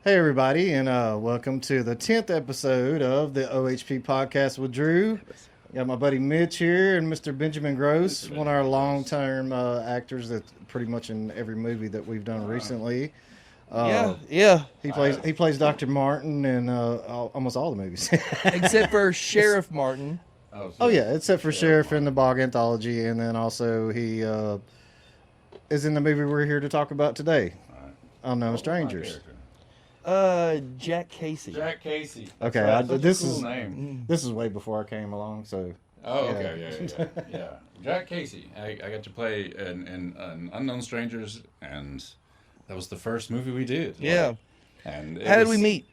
Hey, everybody, and welcome to the 10th episode of the OHP podcast with Drew. Got my buddy Mitch here and Mr. Benjamin Gross, one of our long-term actors that's pretty much in every movie that we've done recently. Yeah. He plays Dr. Martin in almost all the movies. Except for Sheriff Martin. Oh, yeah, except for Sheriff in the Bog Anthology, and then also he is in the movie we're here to talk about today, Unknown Strangers. Jack Casey. Jack Casey. Okay, That's this a cool is name. this is way before I came along, so Oh, okay, yeah. Jack Casey. I got to play in Unknown Strangers, and that was the first movie we did. Yeah. Like, and How did we meet?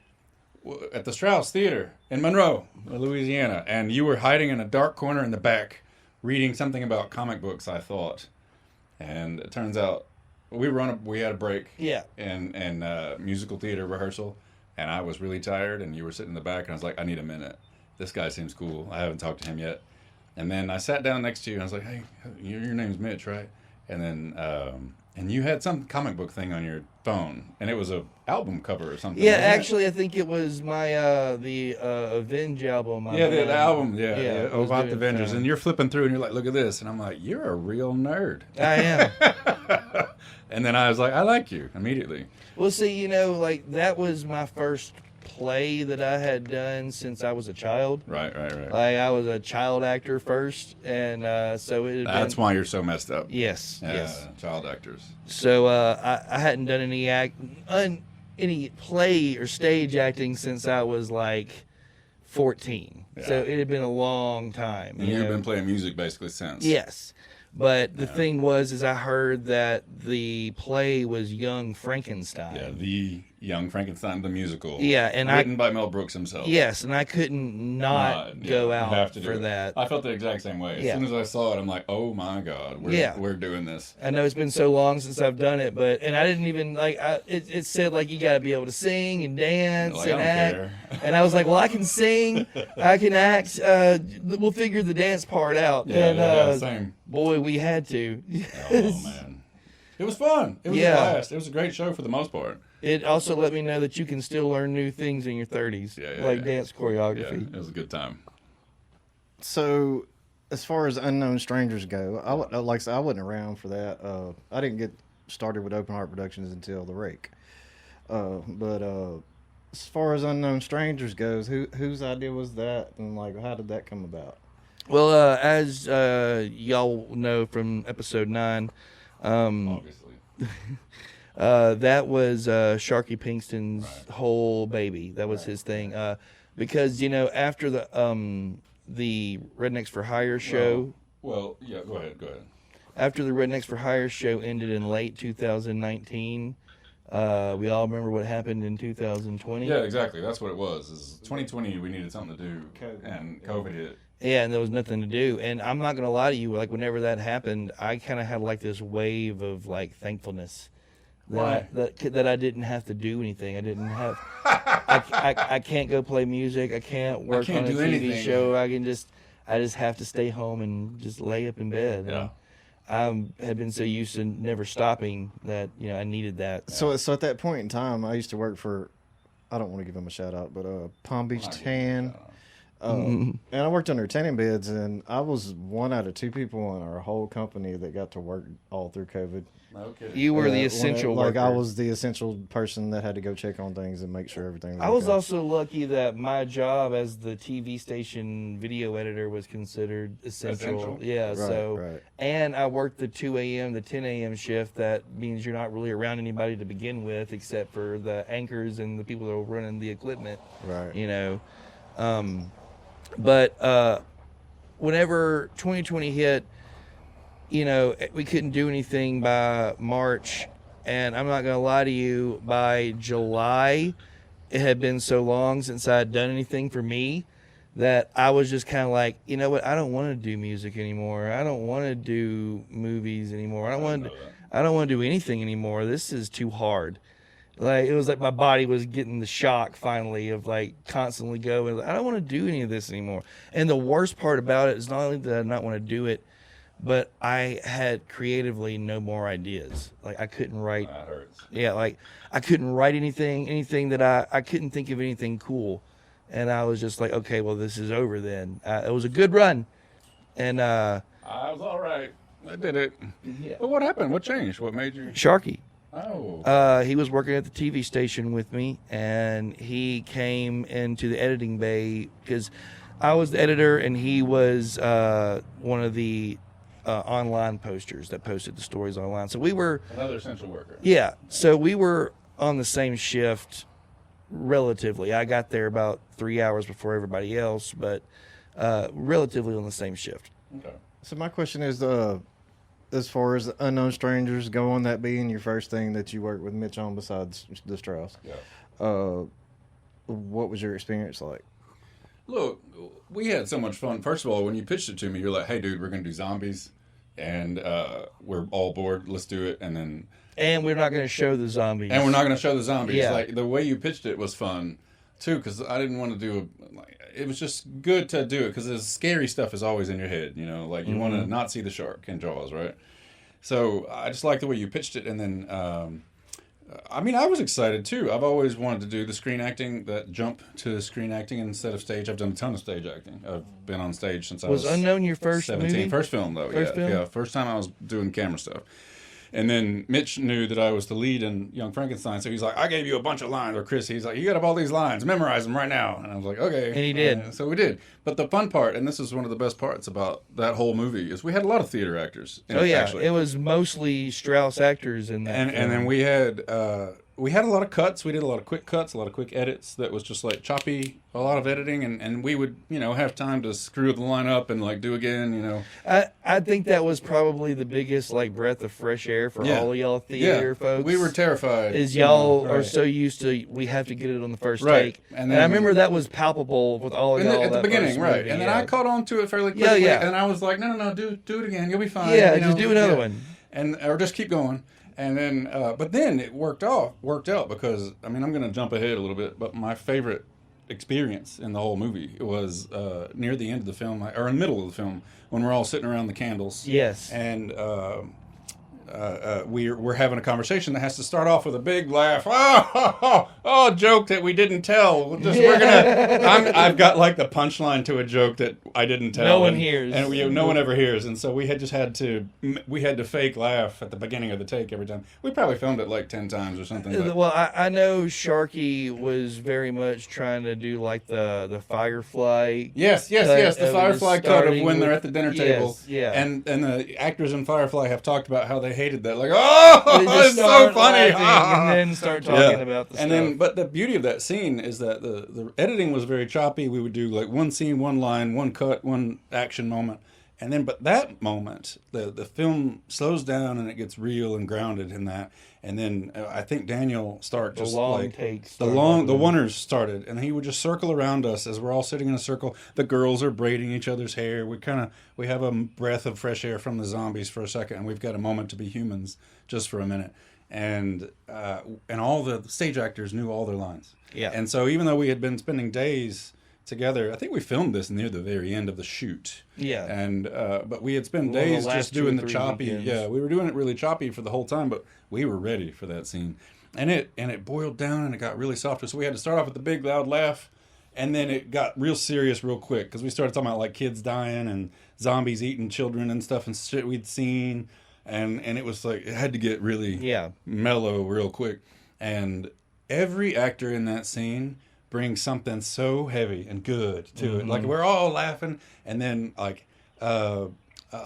At the Strauss Theater in Monroe, Louisiana, and you were hiding in a dark corner in the back, reading something about comic books, I thought, and it turns out we had a break. Yeah. In musical theater rehearsal, and I was really tired, and you were sitting in the back, and I was like, I need a minute. This guy seems cool. I haven't talked to him yet. And then I sat down next to you, and I was like, hey, your name's Mitch, right? And then, and you had some comic book thing on your phone, and it was a album cover or something. Yeah, wasn't it? actually, I think it was my the Avenge album. Yeah, the album, I was about doing the Avengers. that. And you're flipping through, and you're like, look at this. And I'm like, you're a real nerd. I am. And then I was like, I like you immediately. Well, see, like that was my first play that I had done since I was a child. Right. Like I was a child actor first, and so it. That's why you're so messed up. Yes. Yes. Child actors. So I hadn't done any play or stage acting since I was like 14. Yeah. So it had been a long time. And you you've know? been playing music basically since. Yes. But the thing is I heard that the play was Young Frankenstein. Yeah, the Young Frankenstein, the musical. Yeah, and written by Mel Brooks himself. Yes, and I couldn't not go you have out to do for it. that. I felt the exact same way. As Yeah. soon as I saw it, I'm like, oh my God, we're doing this. I know it's been so long since I've done it, and I didn't even it said like you got to be able to sing and dance Like, and I don't act. care. And I was like, well, I can sing, I can act. We'll figure the dance part out. Yeah, same. Boy, we had to. Oh man, it was fun. It was a blast. It was a great show for the most part. It also let me know that you can still learn new things in your 30s, like dance Yeah, choreography. it was a good time. So, as far as Unknown Strangers go, like I said, I wasn't around for that. I didn't get started with Open Heart Productions until The Rake. But as far as Unknown Strangers goes, whose idea was that, and like how did that come about? Well, as y'all know from episode 9, Obviously. that was Sharky Pinkston's whole baby. That was his thing. Because after the Rednecks for Hire show. Well, yeah. Go ahead. After the Rednecks for Hire show ended in late 2019, we all remember what happened in 2020. Yeah, exactly. That's what it was. Is 2020 we needed something to do, and COVID hit. Yeah, and there was nothing to do. And I'm not gonna lie to you, like whenever that happened, I kind of had like this wave of like thankfulness that I didn't have to do anything. I didn't have. I can't go play music. I can't work on a do TV anything. show. I just have to stay home and just lay up in bed. Yeah. And I had been so used to never stopping that I needed that. So at that point in time, I used to work for, I don't want to give them a shout out, but Palm Beach Tan. And I worked under tanning beds, and I was one out of 2 people in our whole company that got to work all through COVID. Okay. You were the essential like worker. I was the essential person that had to go check on things and make sure everything was I was okay. also lucky that my job as the TV station video editor was considered essential. Yeah, Right. And I worked the 2 a.m. to 10 a.m. shift. That means you're not really around anybody to begin with, except for the anchors and the people that are running the equipment. Right. But whenever 2020 hit, we couldn't do anything by March, and I'm not going to lie to you, by July, it had been so long since I had done anything for me that I was just kind of like, you know what, I don't want to do music anymore. I don't want to do movies anymore. I don't want to do anything anymore. This is too hard. Like, it was like my body was getting the shock finally of like constantly going, I don't want to do any of this anymore. And the worst part about it is not only did I not want to do it, but I had creatively no more ideas. Like I couldn't write. That hurts. Yeah, like I couldn't write anything that I couldn't think of anything cool, and I was just like, okay, well this is over then. It was a good run, and I was all right. I did it. yeah. But what happened? What changed? What made you? Sharky. Oh. He was working at the TV station with me, and he came into the editing bay because I was the editor, and he was one of the online posters that posted the stories online. So we were, Another essential worker. yeah. So we were on the same shift, relatively. I got there about 3 hours before everybody else, but relatively on the same shift. Okay. So my question is, as far as Unknown Strangers go, on that being your first thing that you worked with Mitch on besides the Strauss, Yeah. what was your experience like? Look, we had so much fun. First of all, when you pitched it to me, you're like, "Hey, dude, we're gonna do zombies, and we're all bored. Let's do it." And then, And we're not going to show the zombies. and we're not gonna show the zombies. Yeah. Like the way you pitched it was fun, too, because I didn't want to do. It was just good to do it because the scary stuff is always in your head. You know, like you want to not see the shark in Jaws, right? So I just like the way you pitched it, and then. I mean, I was excited too. I've always wanted to do the screen acting, that jump to screen acting instead of stage. I've done a ton of stage acting. I've been on stage since I was Unknown your first 17. movie? First film, though. First film? Yeah, first time I was doing camera stuff. And then Mitch knew that I was the lead in Young Frankenstein, so he's like, I gave you a bunch of lines. Or Chris, he's like, you got up all these lines, memorize them right now. And I was like, okay. And he did. So we did. But the fun part, and this is one of the best parts about that whole movie, is we had a lot of theater actors. In Oh it, yeah, actually. it was mostly Strauss actors in that. And then we had a lot of cuts. We did a lot of quick cuts, a lot of quick edits that was just like choppy, a lot of editing, and we would, have time to screw the line up and like do again, I think that was probably the biggest like breath of fresh air for Yeah. all of y'all theater folks. We were terrified. Is y'all Right. are so used to we have to get it on the first Right. take, And and then- I remember that was palpable with all of In y'all at the that beginning, first right? movie, And then yeah. I caught on to it fairly Yeah, quickly, yeah. and I was like, no, do it again. You'll be fine. Yeah, just do another one. and or just keep going. And then, but then it worked out because I'm going to jump ahead a little bit, but my favorite experience in the whole movie was near the end of the film, or in the middle of the film, when we're all sitting around the candles. Yes. And we're having a conversation that has to start off with a big laugh. Joke that we didn't tell. I've got like the punchline to a joke that I didn't tell. No one hears. And no one ever hears. And so we had to fake laugh at the beginning of the take every time. We probably filmed it like 10 times or something. But, Well, I know Sharky was very much trying to do like the Firefly. Yes, the of Firefly just cut of starting when they're with- at the dinner yes, table. yeah. And the actors in Firefly have talked about how they hated that. Like, They just it's so start funny. laughing and then start talking about the And stuff. then, but the beauty of that scene is that the editing was very choppy. We would do like one scene, one line, one cut, one action moment. And then, but that moment, the film slows down and it gets real and grounded in that. And then I think Daniel Stark just long like takes the oneers started, and he would just circle around us as we're all sitting in a circle. The girls are braiding each other's hair. We have a breath of fresh air from the zombies for a second, and we've got a moment to be humans just for a minute. And all the stage actors knew all their lines. Yeah. And so even though we had been spending days together, I think we filmed this near the very end of the shoot. Yeah. And but we had spent One of the days last just 2 or doing the 3 choppy. weekends. Yeah, we were doing it really choppy for the whole time, but we were ready for that scene. And it boiled down and it got really soft. So we had to start off with the big loud laugh, and then it got real serious real quick because we started talking about like kids dying and zombies eating children and stuff and shit we'd seen. And it was like it had to get really mellow real quick. And every actor in that scene brings something so heavy and good to it. Like we're all laughing, and then like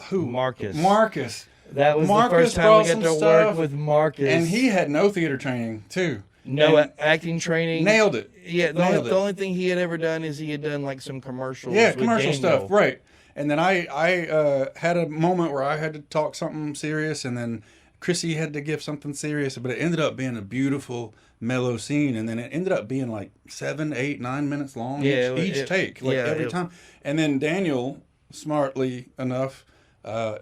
who? Marcus. That was Marcus the first time brought we got some to stuff, work with Marcus. and he had no theater training too. No And acting training. nailed it. Yeah, Nailed it. the only thing he had ever done is he had done like some commercials. Yeah, with commercial Daniel. stuff, right? And then I had a moment where I had to talk something serious, and then Chrissy had to give something serious, but it ended up being a beautiful, mellow scene, and then it ended up being like 7, 8, 9 minutes long each take, like every time. And then Daniel, smartly enough,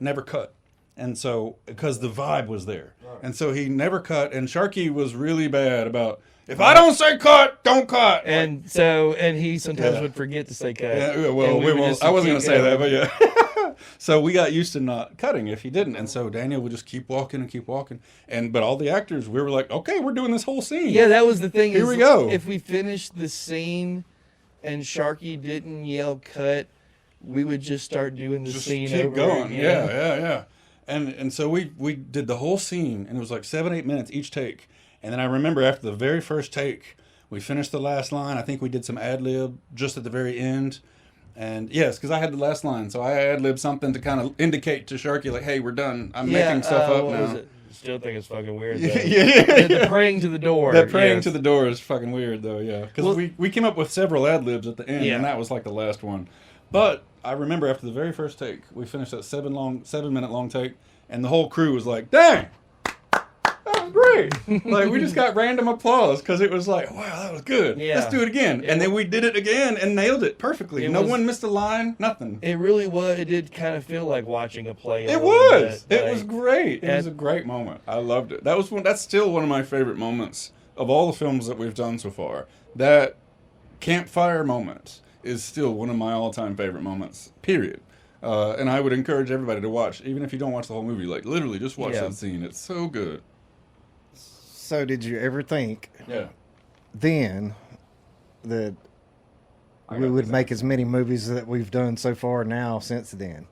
never cut. And so, because the vibe was there. Right. And so he never cut, and Sharky was really bad about, if I don't say cut, don't cut. And so, and he sometimes would forget to say cut. Yeah, well, And we would just I wasn't going keep to say going. that, but yeah. So we got used to not cutting if he didn't, and so Daniel would just keep walking and keep walking. But all the actors, we were like, okay, we're doing this whole scene. Yeah, that was the thing. Here is, we go. If we finished the scene and Sharky didn't yell cut, we would just start doing the Just scene keep over going. again. Yeah. And so we did the whole scene, and it was like 7-8 minutes each take. And then I remember after the very first take, we finished the last line. I think we did some ad lib just at the very end. And yes, because I had the last line, so I ad libbed something to kind of indicate to Sharky, like, "Hey, we're done. I'm making stuff up what now." was it? Still think it's fucking weird. Though. Yeah. The praying to the door. That praying yes. to the door is fucking weird, though. Yeah, because Well- we came up with several ad libs at the end, Yeah. and that was like the last one. But I remember after the very first take, we finished that 7-minute long take, and the whole crew was like, "Dang, that was great!" Like we just got random applause because it was like, "Wow, that was good. Yeah. Let's do it again." And then we did it again and nailed it perfectly. It No was- one missed a line, nothing. It really was. It did kind of feel like watching a play. It a little was. bit, It was great. It was a great moment. I loved it. That was one. That's still one of my favorite moments of all the films that we've done so far. That campfire moment is still one of my all-time favorite moments. Period. And I would encourage everybody to watch, even if you don't watch the whole movie. Like literally, just watch Yeah. that scene. It's so good. So, did you ever think Yeah. then that I we got would this. make as many movies that we've done so far now since then?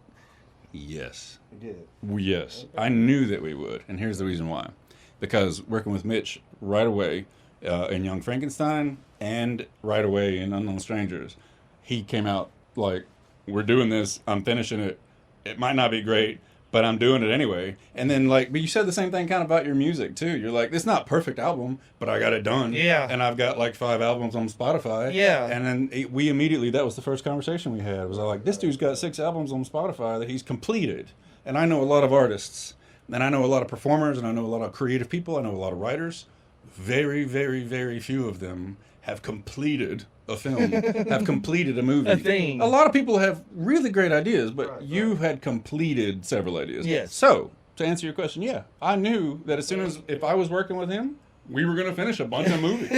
Yes. We did. Yes, I knew that we would, and here's the reason why. Because working with Mitch right away in Young Frankenstein and right away in Unknown Strangers, he came out like, we're doing this, I'm finishing it. It might not be great, but I'm doing it anyway. And then, like, but you said the same thing kind of about your music, too. You're like, it's not a perfect album, but I got it done. Yeah. And I've got, like, 5 albums on Spotify. Yeah. And then we immediately, that was the first conversation we had, was like, this dude's got 6 albums on Spotify that he's completed. And I know a lot of artists, and I know a lot of performers, and I know a lot of creative people, I know a lot of writers. Very, very, very few of them have completed a film, have completed a movie. A thing. A lot of people have really great ideas, but you had completed several ideas. Yes. So, to answer your question, yeah, I knew that as soon as, if I was working with him, we were going to finish a bunch of movies.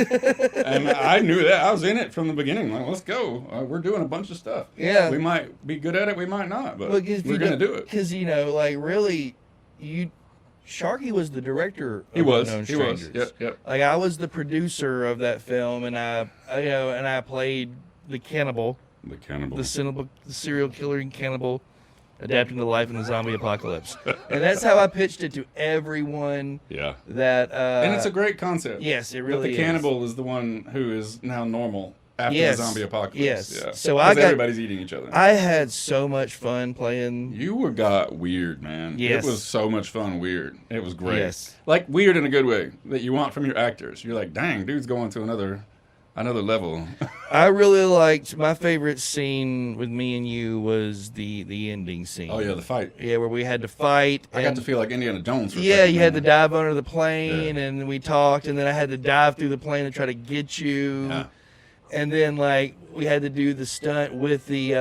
And I knew that. I was in it from the beginning. Like, let's go. We're doing a bunch of stuff. Yeah. We might be good at it, we might not, but Well, we're going to do it. Because, like, really, Sharky was the director of He was. Unknown He was. Strangers. Yep. Like, I was the producer of that film, and I played the cannibal, The cannibal. the serial killer and cannibal, adapting to life in the zombie apocalypse. And that's how I pitched it to everyone Yeah. that... And it's a great concept. Yes, it But really the is. cannibal is the one who is now normal after Yes. the zombie apocalypse. Yes. Yeah. So 'Cause I got- everybody's eating each other. I had so much fun playing... Got weird, man. Yes. It was so much fun weird. It was great. Yes. Like weird in a good way that you want from your actors. You're like, dang, dude's going to another level. I really liked... My favorite scene with me and you was the ending scene. Oh yeah, the fight. Yeah, where we had to fight. I got and- to feel like Indiana Jones for a Yeah, second, you had to man. dive under the plane, and we talked, and then I had to dive through the plane to try to get you. Yeah. And then, like, we had to do the stunt with the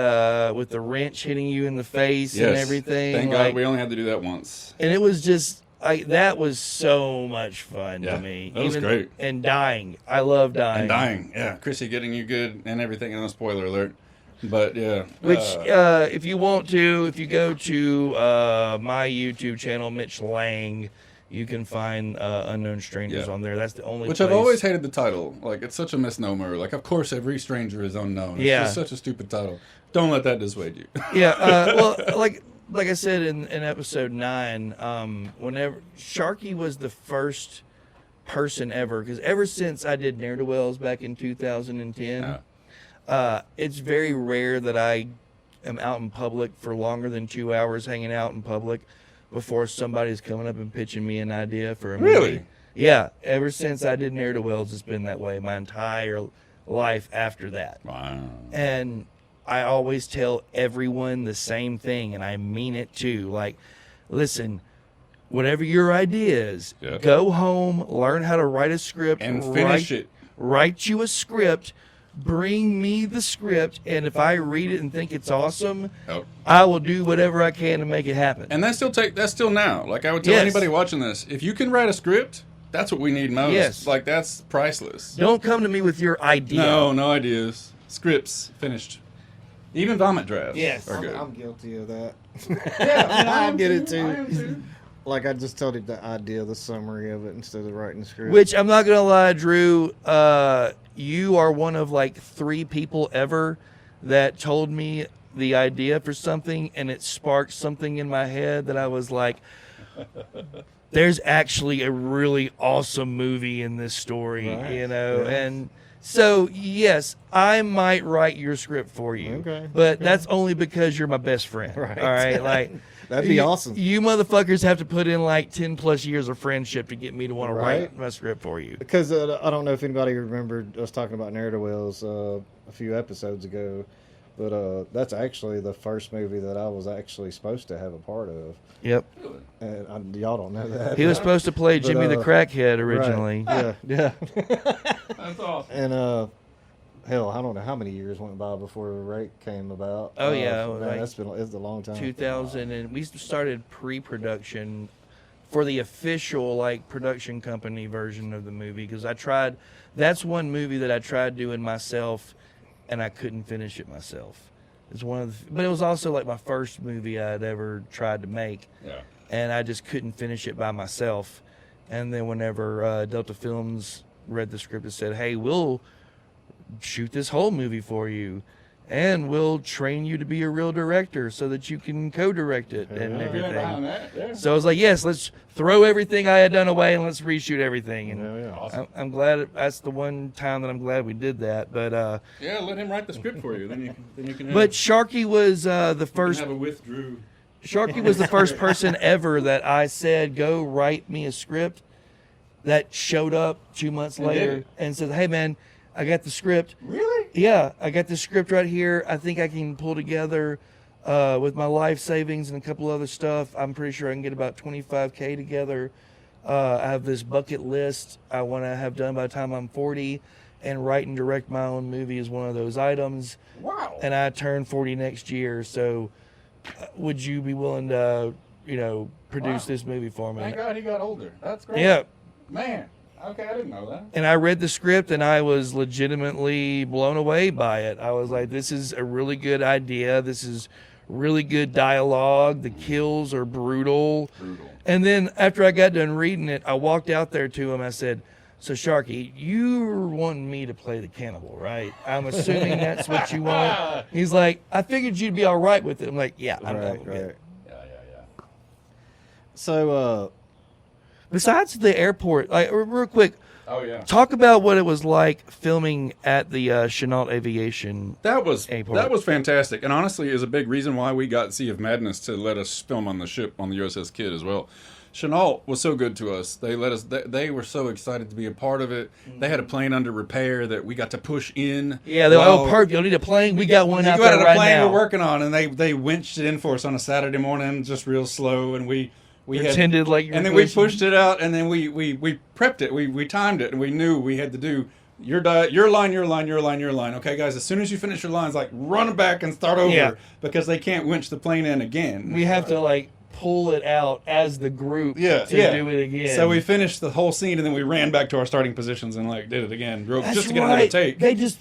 wrench hitting you in the face and Yes. everything. Thank like, God we only had to do that once. and it was just that was so much fun Yeah, to me. that was great. And dying, I love dying. And dying. Yeah, Chrissy getting you good and everything. No spoiler alert. But yeah. Which, if you want to, if you go to my YouTube channel, Mitch Lang, you can find Unknown Strangers Yeah. on there. That's the only Which place. I've always hated the title. Like, it's such a misnomer. Like, of course, every stranger is unknown. It's Yeah. just such a stupid title. Don't let that dissuade you. Yeah, well, like I said in episode 9, whenever Sharky was the first person ever, because ever since I did Ne'er-do-Wells back in 2010, it's very rare that I am out in public for longer than 2 hours hanging out in public before somebody's coming up and pitching me an idea for a movie. Really? Yeah, ever since I did Ne'er-do-Wells, it's been that way my entire life after that. Wow. And I always tell everyone the same thing, and I mean it too. Like, listen, whatever your idea is, Yeah. go home, learn how to write a script, And finish it. Write you a script, bring me the script, and if I read it and think it's awesome, Oh. I will do whatever I can to make it happen. And that's still now. Like, I would tell Yes. anybody watching this, if you can write a script, that's what we need most. Yes. Like, that's priceless. Don't come to me with your idea. No ideas. Scripts. Finished. Even vomit drafts Yes. are good. I'm guilty of that. Yeah, I get it I am too. too. Like I just told him the idea, the summary of it instead of writing the script. Which I'm not gonna lie, Drew. You are one of like 3 people ever that told me the idea for something, and it sparked something in my head that I was like, "There's actually a really awesome movie in this story," Right. you know. Yeah. And so, yes, I might write your script for you, Okay. but that's only because you're my best friend. Right. All right, like. That'd be you, awesome. You motherfuckers have to put in like 10 plus years of friendship to get me to want to Right. write my script for you. Because I don't know if anybody remembered us talking about Ne'er-do-Wells a few episodes ago, but that's actually the first movie that I was actually supposed to have a part of. Yep. And y'all don't know that. He was supposed to play But, Jimmy the Crackhead Right. originally. Yeah. That's awesome. And hell, I don't know how many years went by before Rake came about. Oh, yeah, man, like it's a long time. 2000, and we started pre-production for the official like production company version of the movie because that's one movie that I tried doing myself and I couldn't finish it myself. It's one of but it was also like my first movie I'd ever tried to make. Yeah. And I just couldn't finish it by myself. And then whenever Delta Films read the script and said, "Hey, we'll shoot this whole movie for you, and we'll train you to be a real director so that you can co-direct it and everything." So I was like, "Yes, let's throw everything I had done away and let's reshoot everything." And Yeah, yeah. Awesome. I'm glad that's the one time that I'm glad we did that. But Yeah, let him write the script for you. Then you can. but Sharky was the you first. can have a withdrew. Sharky was the first person ever that I said, "Go write me a script," that showed up 2 months And later did it? and said, "Hey man, I got the script. Really? Yeah, I got the script right here. I think I can pull together with my life savings and a couple other stuff. I'm pretty sure I can get about $25K together. I have this bucket list I want to have done by the time I'm 40, and write and direct my own movie is one of those items. Wow. And I turn 40 next year, so would you be willing to, produce Wow. this movie for me?" Thank God he got older. That's great. Yeah. Man. Okay, I didn't know that. And I read the script and I was legitimately blown away by it. I was like, this is a really good idea. This is really good dialogue. The kills are brutal. Brutal. And then after I got done reading it, I walked out there to him. I said, "So Sharky, you're wanting me to play the cannibal, right? I'm assuming that's what you want." He's like, "I figured you'd be all right with it." I'm like, "Yeah, I'm Right, with it." right. Yeah. So, Besides the airport, like real quick, Oh yeah. talk about what it was like filming at the Chenault Aviation. That was Airport. fantastic, and honestly, is a big reason why we got Sea of Madness to let us film on the ship on the USS Kidd as well. Chenault was so good to us. They let us. They were so excited to be a part of it. They had a plane under repair that we got to push in. Yeah, they're like, while- "Oh, perfect. You'll need a plane. We got one You out got there a right plane now." we're working on, and they winched it in for us on a Saturday morning, just real slow, and we had Pretended like you're and then we pushing. pushed it out, and then we prepped it. We timed it, and we knew we had to do your line. Okay, guys, as soon as you finish your lines, like run back and start over Yeah. because they can't winch the plane in again. We have to like pull it out as the group Yeah, to yeah. do it again. So we finished the whole scene, and then we ran back to our starting positions and like did it again, That's just to get right. another take.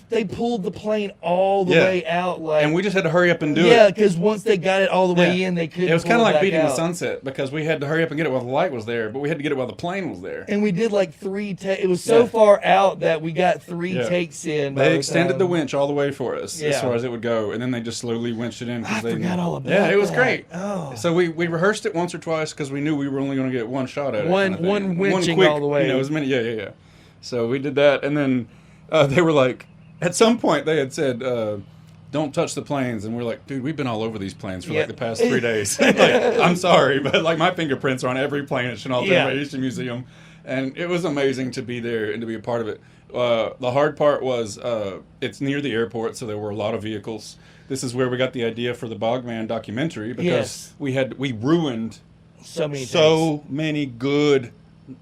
They pulled the plane all the Yeah. way out, like, And we just had to hurry up and do yeah, it. because once they got it all the way Yeah. in, they couldn't. It was kind kind of of like beating out. the sunset because we had to hurry up and get it while the light was there, but we had to get it while the plane was there. And we did like 3 takes. It was so Yeah. far out that we got 3 Yeah. takes in. by They the extended time- the winch all the way for us Yeah. as far as it would go, and then they just slowly winched it in. 'Cause I they forgot all about Yeah, it was that. great. Oh. So we rehearsed it once or twice because we knew we were only going to get one shot at it. One- kind of thing. one winching quick, all the way. as many. Yeah. So we did that, and then they were like, at some point they had said, "Don't touch the planes," and we're like, "Dude, we've been all over these planes for Yeah. like the past 3 days." Like, I'm sorry, but like my fingerprints are on every plane at Chenault Yeah. Aviation Museum, and it was amazing to be there and to be a part of it. The hard part was it's near the airport, so there were a lot of vehicles. This is where we got the idea for the Bogman documentary because Yes. we ruined So many. many good,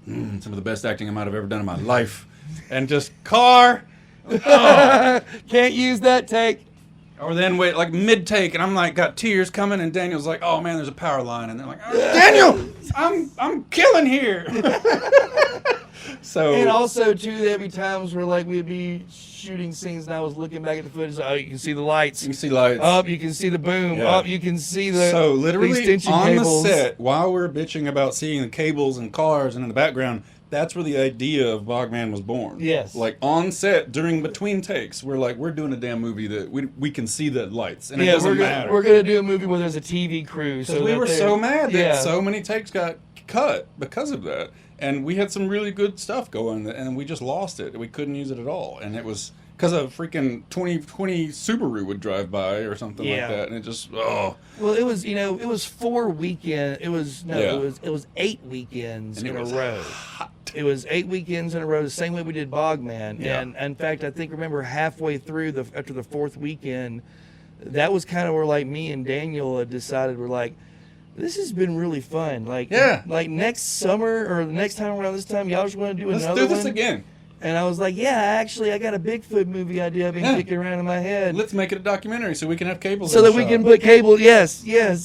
some of the best acting I might have ever done in my life, and just car. takes. Can't use that take. Or then wait, like mid take, and I'm like, got tears coming, and Daniel's like, "Oh man, there's a power line," and they're like, "Daniel, I'm killing here." So And also, too, there'd be times where like we'd be shooting scenes, and I was looking back at the footage. Oh, you can see the lights. you can see lights. Up, you can see the boom. Yeah. Up, you can see the So the literally extension on cables. the set, while we're bitching about seeing the cables and cars and in the background, that's where the idea of Bogman was born. Yes. Like on set during between takes, we're like, we're doing a damn movie that we can see the lights and it Yeah, doesn't matter. we're gonna do a movie where there's a TV crew. Because So we that were they're- so mad that yeah. so many takes got cut because of that. And we had some really good stuff going, and we just lost it. We couldn't use it at all. And it was because a freaking 2020 Subaru would drive by or something Yeah. like that. And it just, oh. Well, it was, it was 4 weekends. It was Yeah. it was 8 weekends And in it a was row. hot. It was 8 weekends in a row, the same way we did Bogman. Yeah. And in fact, I remember halfway through after the 4th weekend, that was kind of where like me and Daniel had decided we're like, this has been really fun. Like, Yeah. like next summer or the next time around this time, y'all just want to do Let's another do this one? again. And I was like, yeah, actually, I got a Bigfoot movie idea I've been Yeah. kicking around in my head. Let's make it a documentary so we can have cables. So in the that we shot. can put cable, yes. Yeah,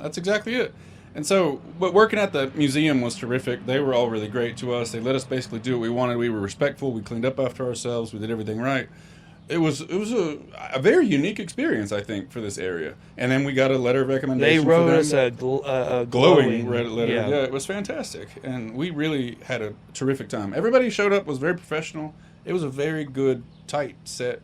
that's exactly it. And so, but working at the museum was terrific. They were all really great to us. They let us basically do what we wanted. We were respectful. We cleaned up after ourselves. We did everything right. It was a very unique experience, I think, for this area. And then we got a letter of They recommendation. wrote for them. us a glowing letter. Yeah. Yeah, it was fantastic, and we really had a terrific time. Everybody who showed up was very professional. It was a very good, tight set,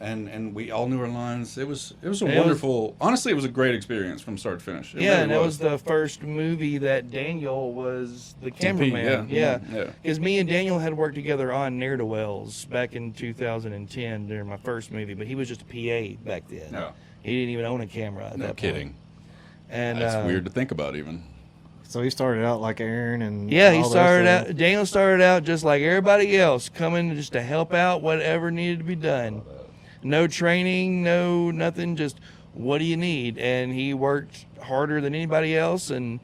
and we all knew our lines. It was a wonderful. Honestly, it was a great experience from start to finish. It Yeah, really and that was the first movie that Daniel was the cameraman. yeah. Because me and Daniel had worked together on Ne'er to Wells back in 2010 during my first movie, but he was just a PA back then. No, He didn't even own a camera at no that kidding. point. And That's weird to think about, even. So he started out like Aaron and Yeah, he all the started rest of out. Daniel started out just like everybody else, coming just to help out whatever needed to be done. No training, no nothing. Just what do you need? And he worked harder than anybody else. And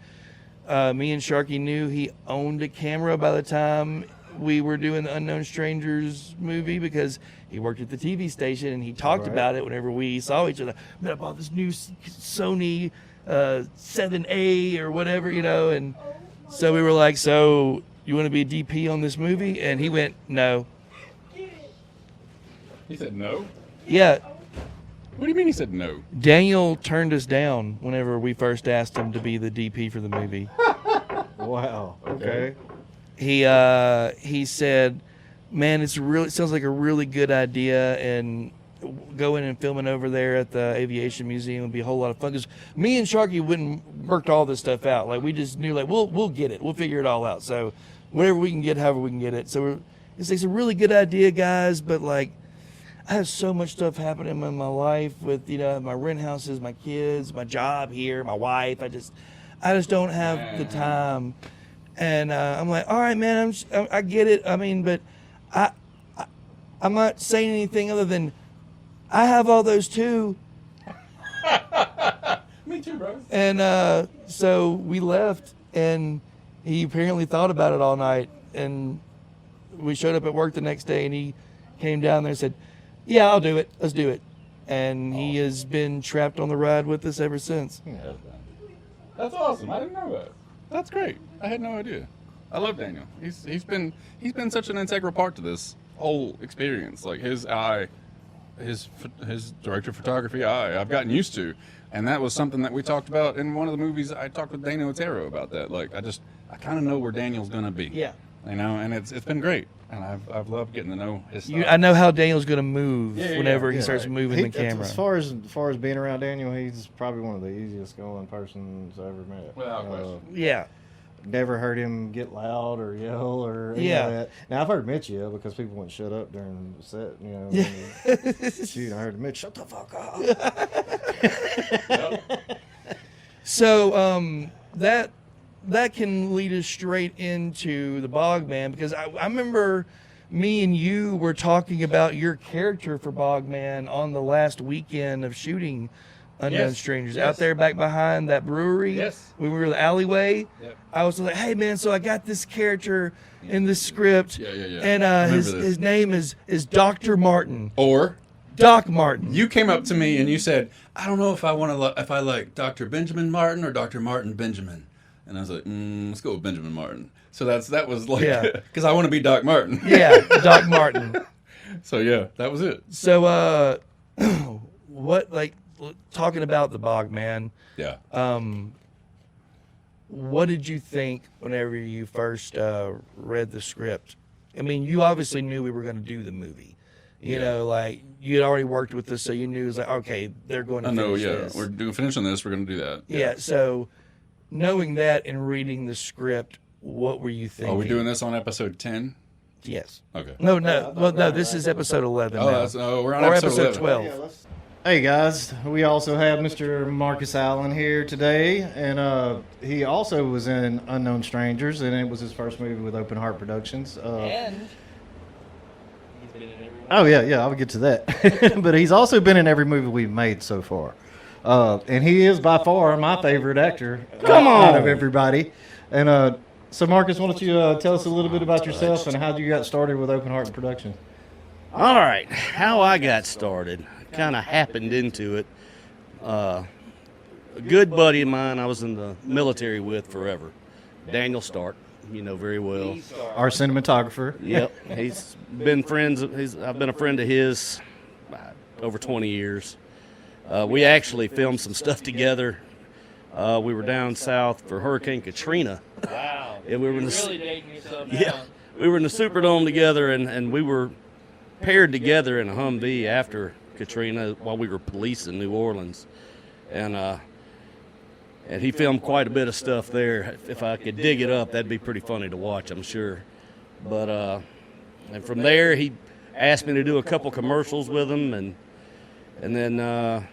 me and Sharky knew he owned a camera by the time we were doing the Unknown Strangers movie because he worked at the TV station and he talked Right. about it whenever we saw each other. Man, I bought this new Sony 7A or whatever, and so we were like, so you want to be a DP on this movie? And he went, no. He said no. Yeah, What do you mean he said no? Daniel turned us down whenever we first asked him to be the DP for the movie. them. Wow. Okay. He said, man, it sounds like a really good idea, and going and filming over there at the Aviation Museum would be a whole lot of fun. Because me and Sharky worked all this stuff out. Like we just knew, like we'll get it, we'll figure it all out. So whatever we can get, however we can get it. So it's a really good idea, guys. But like, I have so much stuff happening in my life with my rent houses, my kids, my job here, my wife. I just don't have the time. And I'm like, all right, man, I get it. I mean, but I'm not saying anything other than I have all those too. Me too, bro. And so we left, and he apparently thought about it all night. And we showed up at work the next day, and he came down there and said, yeah, I'll do it. Let's do it. And he has been trapped on the ride with us ever since. That's awesome. I didn't know that. That's great. I had no idea. I love Daniel. He's been such an integral part to this whole experience. Like his eye, his director of photography eye, I've gotten used to, and that was something that we talked about in one of the movies. I talked with Dana Otero about that. Like I kind of know where Daniel's gonna be. Yeah. And it's been great, and I've loved getting to know his stuff. I know how Daniel's going to move Yeah, whenever he Yeah, starts right. moving the camera. As far as being around Daniel, he's probably one of the easiest going persons I ever met. Without question. Yeah. Never heard him get loud or yell or any Yeah. of that. Now I've heard Mitch yell because people wouldn't shut up during the set. Yeah. when you shoot. I heard Mitch, shut the fuck up. So that can lead us straight into the Bogman, because I remember me and you were talking about your character for Bogman on the last weekend of shooting Unknown Yes, Strangers yes. out there back behind that brewery. Yes. When we were in the alleyway. Yep. I was like, hey man, so I got this character in this script. Yeah. And Remember his this. his name is Dr. Martin. Or Doc Martin. you came up to me and you said, I don't know if I like Dr. Benjamin Martin or Dr. Martin Benjamin. And I was like, let's go with Benjamin Martin. So that was like, Yeah. because I want to be Doc Martin. Yeah, Doc Martin. So yeah, that was it. So, what, like, talking about the Bog, man, Yeah. what did you think whenever you first read the script? I mean, you obviously knew we were going to do the movie. You know, like, you had already worked with us, so you knew it was like, okay, they're going to I know, finish yeah. this. We're finishing this. We're going to do that. Yeah, so knowing that and reading the script, what were you thinking? Are we doing this on episode 10? Yes. Okay. No, well, no, this is episode 11 Oh, now. we're on Or episode episode 11. 12. Hey guys, we also have Mr. Marcus Allen here today, and he also was in Unknown Strangers, and it was his first movie with Open Heart Productions. And Oh yeah, I'll get to that. But he's also been in every movie we've made so far, and he is by far my favorite actor. Out of everybody. And so, Marcus, why don't you tell us a little bit about yourself and how you got started with Open Heart Productions? All right, how I got started, kind of happened into it. A good buddy of mine I was in the military with forever, Daniel Stark, you know very well. Our cinematographer. Yep, he's been friends. I've been a friend of his over 20 years. We actually filmed some stuff together. We were down south for Hurricane Katrina. wow. And we were in the, Really dating yourself yeah, we were in the Superdome together, and we were paired together in a Humvee after Katrina while we were policing New Orleans, and he filmed quite a bit of stuff there. If I could dig it up, that'd be pretty funny to watch, I'm sure. But and from there, he asked me to do a couple commercials with him, and then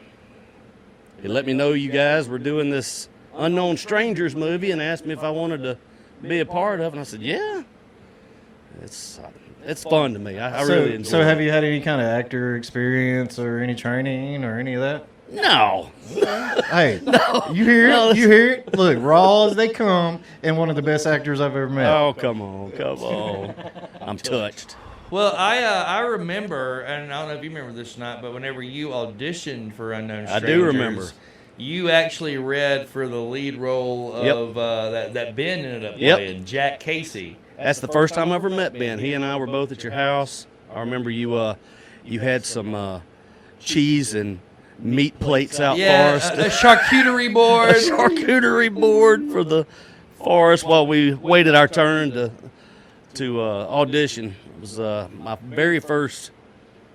he let me know you guys were doing this Unknown Strangers movie, and asked me if I wanted to be a part of it. And I said, yeah, it's fun to me. I really enjoy So it. have you had any kind of actor experience or any training or any of that? No. Hey, you hear it? No, You hear it? Look, raw as they come, and one of the best actors I've ever met. Oh, come on. I'm touched. Well, I remember, and I don't know if you remember this or not, but whenever you auditioned for Unknown I Strangers, do remember. You actually read for the lead role Yep. of that Ben ended up Yep. playing, Jack Casey. That's the first time I ever met Ben. He and I were both at your house. I remember you had some cheese and meat plates out Yeah, for us. a charcuterie board. A charcuterie board for the forest while we waited our turn to audition. It was my very first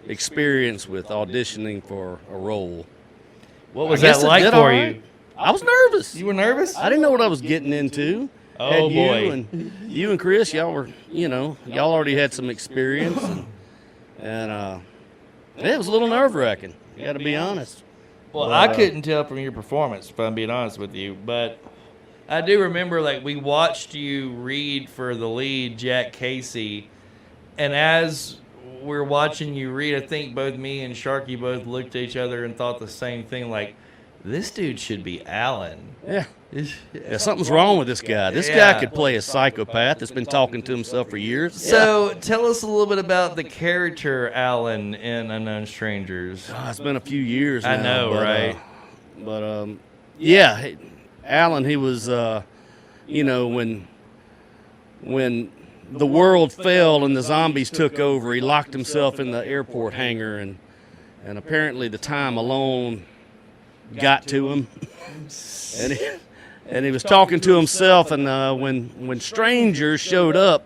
experience with auditioning for a role. What was I guess that it like did for all you? right. I was nervous. You were nervous? I didn't know what I was getting into. Oh, Had boy. You and Chris, y'all were, y'all already had some experience, and it was a little nerve-wracking. You got to be honest. Well, I couldn't tell from your performance, if I'm being honest with you, but I do remember, like, we watched you read for the lead, Jack Casey, and as we're watching you read, I think both me and Sharky both looked at each other and thought the same thing, like, this dude should be Alan. Yeah. Yeah, something's wrong with this guy. This Yeah. guy could play a psychopath that's been talking to himself for years. So tell us a little bit about the character Alan in Unknown Strangers. It's been a few years now. I know, but, right? Yeah, Alan, he was, when the world fell and the zombies took over, he locked himself in the airport hangar, and apparently the time alone got to him. And he was talking to himself, and when strangers showed up,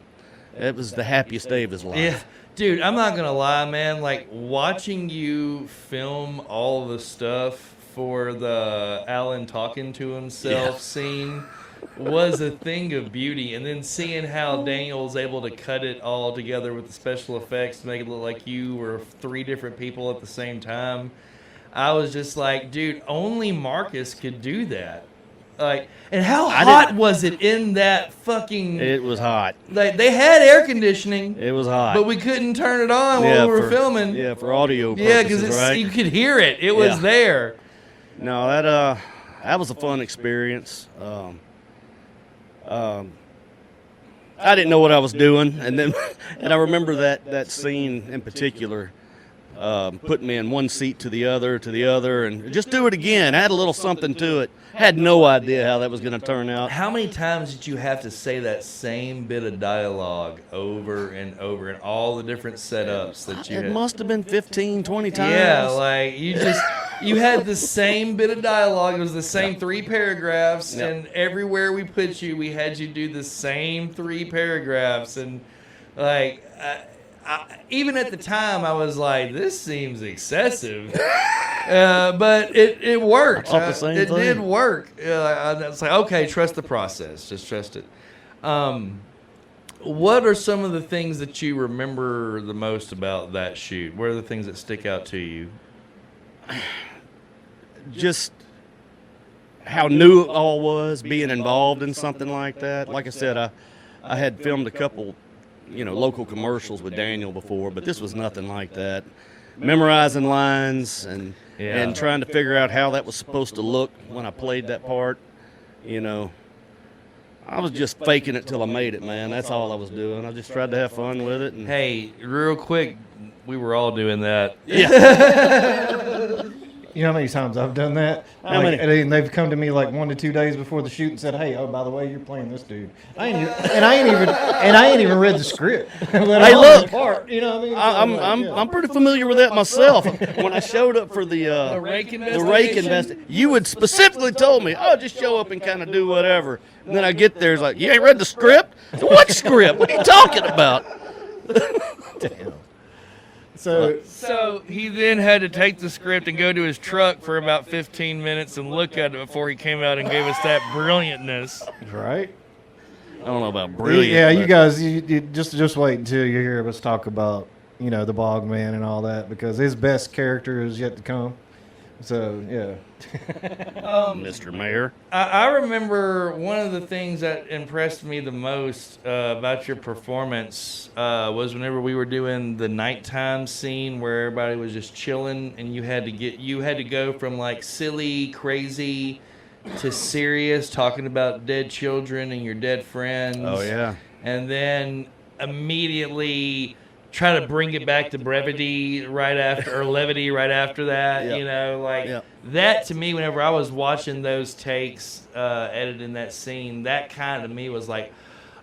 it was the happiest day of his life. Yeah, dude, I'm not gonna lie, man. Like, watching you film all the stuff for the Alan talking to himself scene was a thing of beauty, and then seeing how Daniel was able to cut it all together with the special effects to make it look like you were 3 different people at the same time, I was just like, dude, only Marcus could do that. Like, and how hot was it in that fucking? It was hot. Like, they had air conditioning, It was hot. but we couldn't turn it on while we were filming. Yeah, for audio purposes, Yeah, because right? you could hear it. It was Yeah. there. No, that was a fun experience. I didn't know what I was doing, and then and I remember that scene in particular. putting me in one seat to the other, and just do it again. Add a little something to it. Had no idea how that was going to turn out. How many times did you have to say that same bit of dialogue over and over and all the different setups that you It had? must have been 15, 20 times. Yeah, like you had the same bit of dialogue. It was the same 3 paragraphs, Yep. and everywhere we put you, we had you do the same 3 paragraphs. And like, even at the time, I was like, this seems excessive. But it worked. Off the same it thing. did work. It's like, okay, trust the process. Just trust it. What are some of the things that you remember the most about that shoot? What are the things that stick out to you? Just how new it all was, being involved in something like that. Like I said, I had filmed a couple, local commercials with Daniel before, but this was nothing like that. Memorizing lines and trying to figure out how that was supposed to look when I played that part. I was just faking it till I made it, man. That's all I was doing. I just tried to have fun with it. And Hey, real quick, we were all doing that. You know how many times I've done that? How many? And they've come to me like 1 to 2 days before the shoot and said, "Hey, oh, by the way, you're playing this dude." I ain't even read the script. Hey, look. You know what I mean? I'm pretty familiar with that myself. When I showed up for the rake rake investigation, you had specifically told me, "Oh, just show up and kind of do whatever." And then I get there, it's like, "You ain't read the script? What script? What are you talking about?" Damn. So he then had to take the script and go to his truck for about 15 minutes and look at it before he came out and gave us that brilliantness. right. I don't know about brilliant. Yeah, you but- guys, you just wait until you hear us talk about the Bogman and all that, because his best character is yet to come. So yeah. Mr. Mayor. I remember one of the things that impressed me the most about your performance was whenever we were doing the nighttime scene where everybody was just chilling, and you had to go from like silly, crazy to serious, talking about dead children and your dead friends. Oh yeah. And then immediately try to bring it back to brevity right after, or levity right after that. Yep. Yep. That to me, whenever I was watching those takes, editing that scene, that kind of me was like,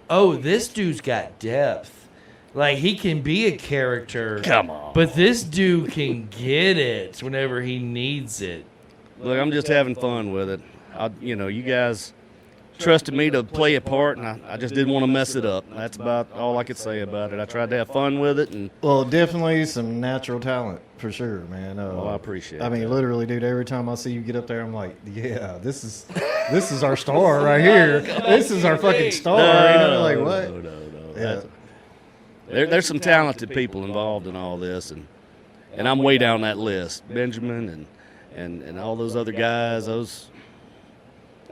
oh, this dude's got depth. Like, he can be a character. Come on. But this dude can get it whenever he needs it. Look, I'm just having fun with it. You guys trusted me to play a part, and I just didn't want to mess it up. That's about all I could say about it. I tried to have fun with it, and Well, definitely some natural talent for sure, man. I appreciate I mean, that. literally, dude. Every time I see you get up there, I'm like, yeah, this is our star right here. This is our fucking star. Like what? No. Yeah. There's some talented people involved in all this, and I'm way down that list. Benjamin and all those other guys.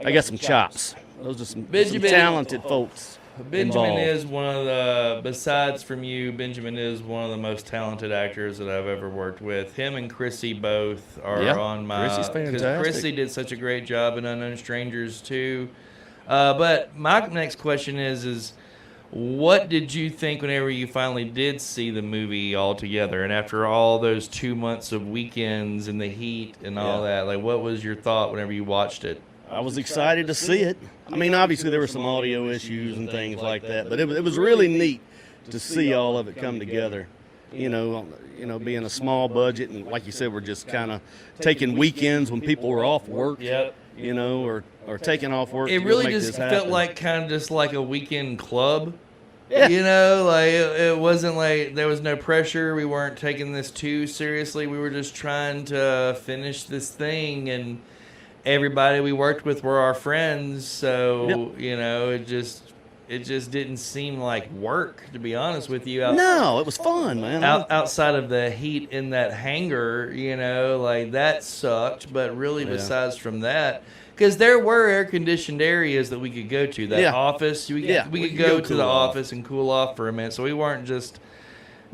I got some chops. Those are some Benjamin- talented folks. Benjamin involved. is one of the, besides from you, Benjamin is one of the most talented actors that I've ever worked with. Him and Chrissy both are Yeah, on my... Chrissy's 'cause fantastic. Chrissy did such a great job in Unknown Strangers, too. But my next question is what did you think whenever you finally did see the movie all together? And after all those 2 months of weekends and the heat and all Yeah. that, like, what was your thought whenever you watched it? I was excited to see it. I mean, obviously there were some audio issues and things like that, but it was really neat to see all of it come together. Being a small budget, and like you said, we're just kind of taking weekends when people were off work. Yep. Or taking off work. It to go really make just this felt happen. like kind of just like a weekend club. Yeah. Like it wasn't like there was no pressure. We weren't taking this too seriously. We were just trying to finish this thing, and everybody we worked with were our friends. So it just didn't seem like work, to be honest with you. No, it was fun, man. Outside of the heat in that hangar, like that sucked. But really, Yeah. besides from that, because there were air-conditioned areas that we could go to. That Yeah. office, we Yeah, could go to cool the off. office and cool off for a minute. So we weren't just,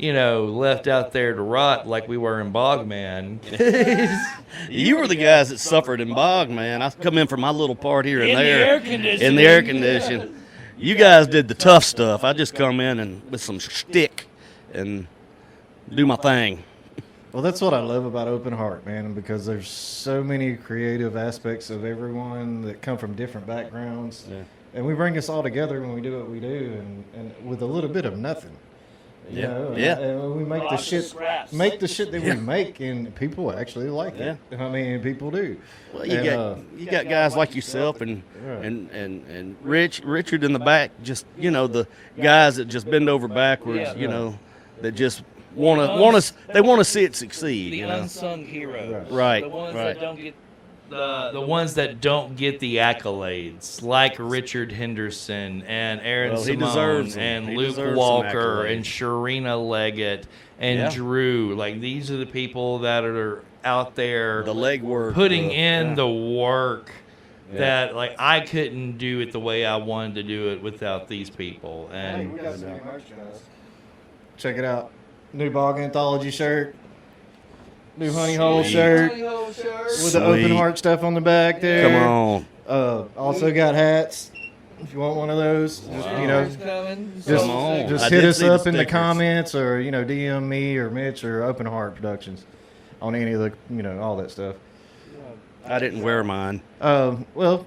left out there to rot like we were in Bogman. You were the guys that suffered in Bog, man. I come in for my little part here and In the there. air conditioning. In the air condition. You guys did the tough stuff. I just come in and with some shtick and do my thing. Well, that's what I love about Open Heart, man, because there's so many creative aspects of everyone that come from different backgrounds. Yeah. And we bring us all together when we do what we do, and with a little bit of nothing. You Yeah. know? Yeah. And we make the Lots of shit, scraps. that we make, and people actually like it. I mean, people do. Well, you And, got guys like yourself and Right. and Richard in the back. Just the guys that just bend over backwards. Yeah. That just want to see it succeed. The unsung heroes, Right, The ones right. that don't get the ones that don't get the accolades, like Richard Henderson and Aaron Well, he Simone deserves them. and He Luke deserves some Walker accolades. and Sharina Leggett and Yeah. Drew. Like, these are the people that are out there The legwork, putting the- in yeah. the work. That like I couldn't do it the way I wanted to do it without these people, and we got some new merchandise. Check it out. New Bog Anthology shirt. New Honey Hole Sweet. shirt. With the Open Sweet. Heart stuff on the back there. Come on. Also got hats. If you want one of those, just, Come on. just I hit did us see the up in the stickers. comments, or DM me or Mitch or Open Heart Productions on any of the all that stuff. I didn't wear mine. Well,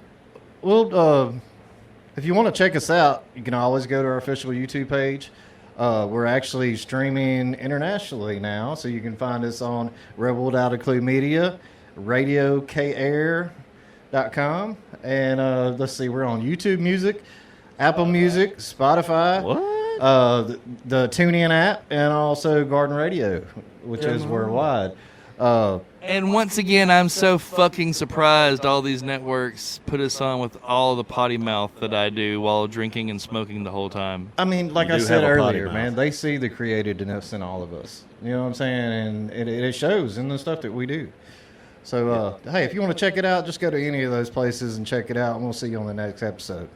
if you want to check us out, you can always go to our official YouTube page. We're actually streaming internationally now, so you can find us on Rebel Without a Clue Media, RadioKair.com, and let's see, we're on YouTube Music, Apple Music, Spotify, What? the TuneIn app, and also Garden Radio, which is worldwide. And once again, I'm so fucking surprised all these networks put us on with all the potty mouth that I do while drinking and smoking the whole time. I mean, like You I do said have a potty earlier, mouth. man, they see the creativeness in all of us. You know what I'm saying? And it shows in the stuff that we do. So, hey, if you want to check it out, just go to any of those places and check it out, and we'll see you on the next episode.